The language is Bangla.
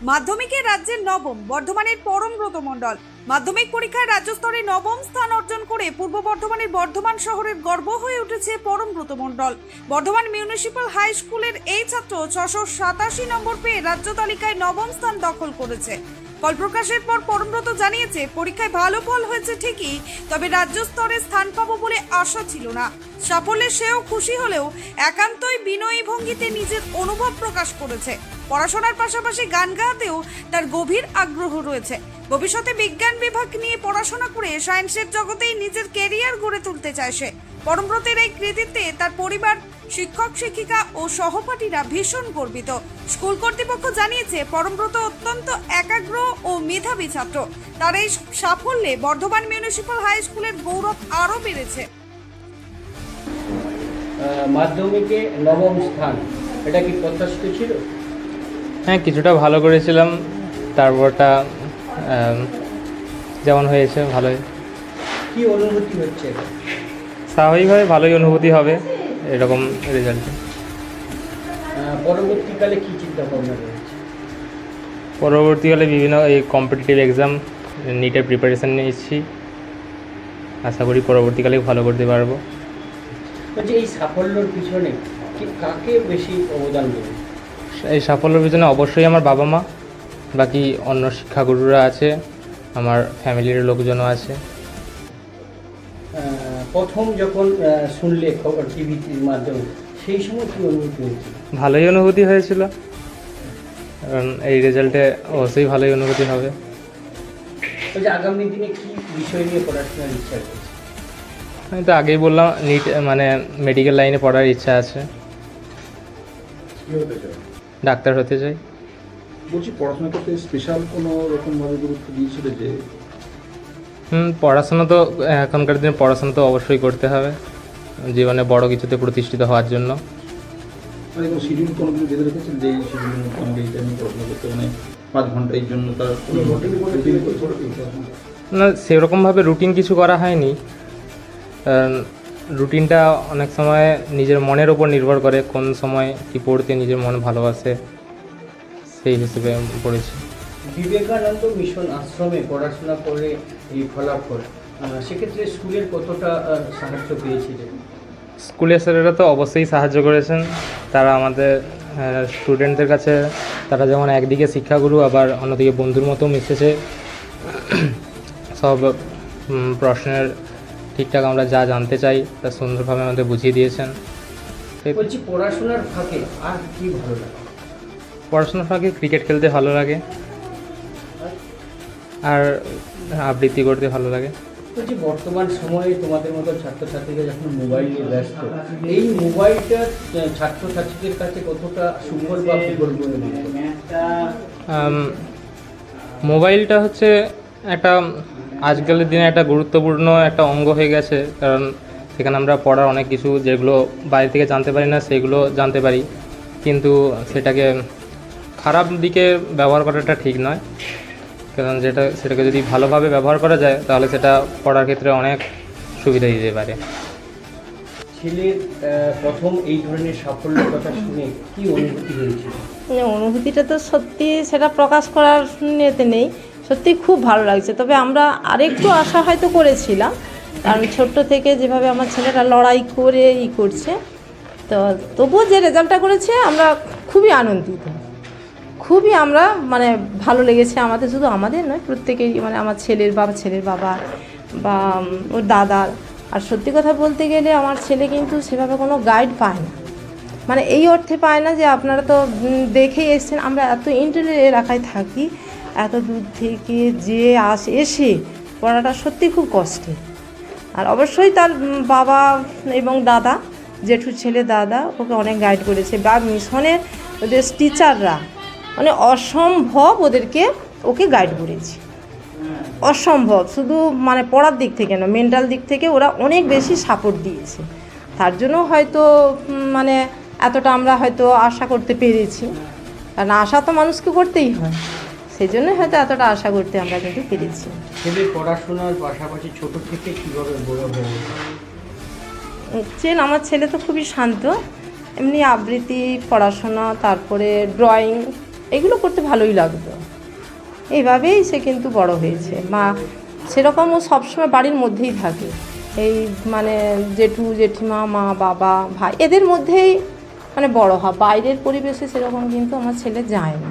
মাধ্যমিকে রাজ্যের নবম বর্ধমানের পরমব্রত মণ্ডল মাধ্যমিক পরীক্ষায় রাজ্য স্তরে নবম স্থান অর্জন করে পূর্ব বর্ধমানের বর্ধমান শহরের গর্ব হয়ে উঠেছে পরমব্রত মণ্ডল। বর্ধমান মিউনিসিপ্যাল হাই স্কুলের এই ছাত্র 687 নম্বর পেয়ে রাজ্য তালিকায় নবম স্থান দখল করেছে। ফল প্রকাশের পর পরমব্রত জানিয়েছে, পরীক্ষায় ভালো ফল হয়েছে ঠিকই, তবে রাজ্য স্তরে স্থান পাবো বলে আশা ছিল না। সাফল্যে সেও খুশি হলেও একান্তই বিনয়ী ভঙ্গিতে নিজের অনুভব প্রকাশ করেছে। পড়াশোনার পাশাপাশি গান গাওয়াতেও তার গভীর আগ্রহ রয়েছে। ভবিষ্যতে বিজ্ঞান বিভাগ নিয়ে পড়াশোনা করে সায়েন্সের জগতেই নিজের ক্যারিয়ার গড়ে তুলতে চায় সে। পরমব্রতের এই কৃতিত্বে তার পরিবার, শিক্ষক শিক্ষিকা ও সহপাঠীরা ভীষণ গর্বিত। স্কুল কর্তৃপক্ষ জানিয়েছে, পরমব্রত অত্যন্ত একাগ্র ও মেধাবী ছাত্র। তার এই সাফল্যে বর্ধমান মিউনিসিপ্যাল হাই স্কুলের গৌরব আরও বেড়েছে। মাধ্যমিকে নবম স্থান, এটা কি প্রত্যাশিত ছিল? হ্যাঁ, কিছুটা ভালো করেছিলাম, তারপরটা যেমন হয়েছে ভালোই। কি অনুভূতি হচ্ছে? স্বাভাবিকভাবে ভালোই অনুভূতি হবে এরকম রেজাল্টে। পরবর্তীকালে কি চিন্তা ভাবনা রয়েছে? পরবর্তীকালে বিভিন্ন এই কম্পিটিটিভ এক্সাম, নিটের প্রিপারেশান নিচ্ছি। আশা করি পরবর্তীকালে ভালো করতে পারবো। বলছি, এই সাফল্যের পিছনে কাকে বেশি অবদান দেবে? এই সাফল্যের পিছনে অবশ্যই আমার বাবা মা, বাকি অন্য শিক্ষাগুরুরা আছে, আমার ফ্যামিলির লোকজনও আছে। প্রথম যখন শুনলে খবর টিভির মাধ্যমে, সেই সময় কী অনুভূতি হয়েছিল? ভালোই অনুভূতি হয়েছিল, কারণ এই রেজাল্টে অবশ্যই ভালোই অনুভূতি হবে। বলছি, আগামী দিনে কী বিষয় নিয়ে পড়াশোনার ইচ্ছা রয়েছে? আমি তো আগেই বললাম, নিট মানে মেডিকেল লাইনে পড়ার ইচ্ছা আছে। কী হতে চাই? ডাক্তার হতে চাই। বলছি, পড়াশোনা করতে স্পেশাল কোনো রকমভাবে গুরুত্ব দিয়েছিল যে? পড়াশোনা তো এখনকার দিনে পড়াশোনা তো অবশ্যই করতে হবে জীবনে বড় কিছুতে প্রতিষ্ঠিত হওয়ার জন্য। মানে কোনো শিডিউল কোনো কিছু বেঁধে রেখেছেন যে এই শিডিউলের মধ্যে আমাকে এই টাইমে পড়াশোনা করতে, মানে 5 ঘন্টা এই জন্য তার কোনো রুটিন না, সেরকমভাবে রুটিন কিছু করা হয়নি। রুটিনটা অনেক সময় নিজের মনের ওপর নির্ভর করে, কোন সময় কী পড়তে নিজের মন ভালোবাসে সেই হিসেবে পড়েছি। বিবেকানন্দ মিশন আশ্রমে পড়াশোনা করে এই ফলাফল, সেক্ষেত্রে স্কুলের কতটা সাহায্য পেয়েছিলেন? স্কুলের স্যারেরা তো অবশ্যই সাহায্য করেছেন। তারা আমাদের স্টুডেন্টদের কাছে, তারা যেমন একদিকে শিক্ষাগুরু, আবার অন্যদিকে বন্ধুর মতো মিশেছে। সব প্রশ্নের ঠিকঠাক আমরা যা জানতে চাই তা সুন্দরভাবে আমাদের বুঝিয়ে দিয়েছেন। বলছি, পড়াশোনার ফাঁকে আর কি ভালো লাগে? পড়াশোনার ফাঁকে ক্রিকেট খেলতে ভালো লাগে, আর আবৃত্তি করতে ভালো লাগে। বলছি, বর্তমান সময়ে তোমাদের মতো ছাত্রছাত্রীরা যখন মোবাইল নিয়ে ব্যস্ত, এই মোবাইলটা ছাত্রছাত্রীদের কাছে কতটা সুফল বা বিফল বলে মনে করো? মোবাইলটা হচ্ছে একটা আজকালের দিনে একটা গুরুত্বপূর্ণ একটা অঙ্গ হয়ে গেছে, কারণ সেখানে আমরা পড়ার অনেক কিছু যেগুলো বাইরে থেকে জানতে পারি না সেগুলো জানতে পারি, কিন্তু সেটাকে খারাপ দিকে ব্যবহার করাটা ঠিক নয়। কারণ সেটাকে যদি ভালোভাবে ব্যবহার করা যায় তাহলে সেটা পড়ার ক্ষেত্রে অনেক সুবিধা দিতে পারে। ছেলের প্রথম এই ধরনের সাফল্যের কথা শুনে কি অনুভূতি হয়েছিল? অনুভূতিটা তো সত্যি সেটা প্রকাশ করার এতে নেই, সত্যি খুব ভালো লাগছে। তবে আমরা আরেকটু আশা হয়তো করেছিলাম, কারণ ছোট্ট থেকে যেভাবে আমার ছেলেটা লড়াই করে করছে, তো তবুও যে রেজাল্টটা করেছে আমরা খুবই আনন্দিত, খুবই আমরা মানে ভালো লেগেছে আমাদের, শুধু আমাদের নয় প্রত্যেকেরই, মানে আমার ছেলের বাবা বা ওর দাদার। আর সত্যি কথা বলতে গেলে আমার ছেলে কিন্তু সেভাবে কোনো গাইড পায় না, মানে এই অর্থে পায় না যে আপনারা তো দেখেই এসছেন, আমরা এত ইন্টারনেট এলাকায় থাকি, এত দূর থেকে যে এসে পড়াটা সত্যি খুব কষ্টের। আর অবশ্যই তার বাবা এবং দাদা, জেঠুর ছেলে দাদা ওকে অনেক গাইড করেছে, বা মিশনের ওদের টিচাররা মানে অসম্ভব ওকে গাইড করেছে, অসম্ভব। শুধু মানে পড়ার দিক থেকে না, মেন্টাল দিক থেকে ওরা অনেক বেশি সাপোর্ট দিয়েছে। তার জন্য হয়তো মানে এতটা আমরা হয়তো আশা করতে পেরেছি, কারণ আশা তো মানুষকে করতেই হয়, সেই জন্য হয়তো এতটা আশা করতে আমরা কিন্তু পেরেছি। ছেলে পড়াশোনার পাশাপাশি ছোট থেকে কীভাবে বড় হয়ে চেন আমার ছেলে তো খুবই শান্ত, এমনি আবৃত্তি, পড়াশোনা, তারপরে ড্রয়িং, এগুলো করতে ভালোই লাগতো। এইভাবেই সে কিন্তু বড় হয়েছে। মা সেরকম ও সবসময় বাড়ির মধ্যেই থাকে, এই মানে জেঠু জেঠিমা মা বাবা ভাই এদের মধ্যেই মানে বড় হয়, বাইরের পরিবেশে সেরকম কিন্তু আমার ছেলে যায় না।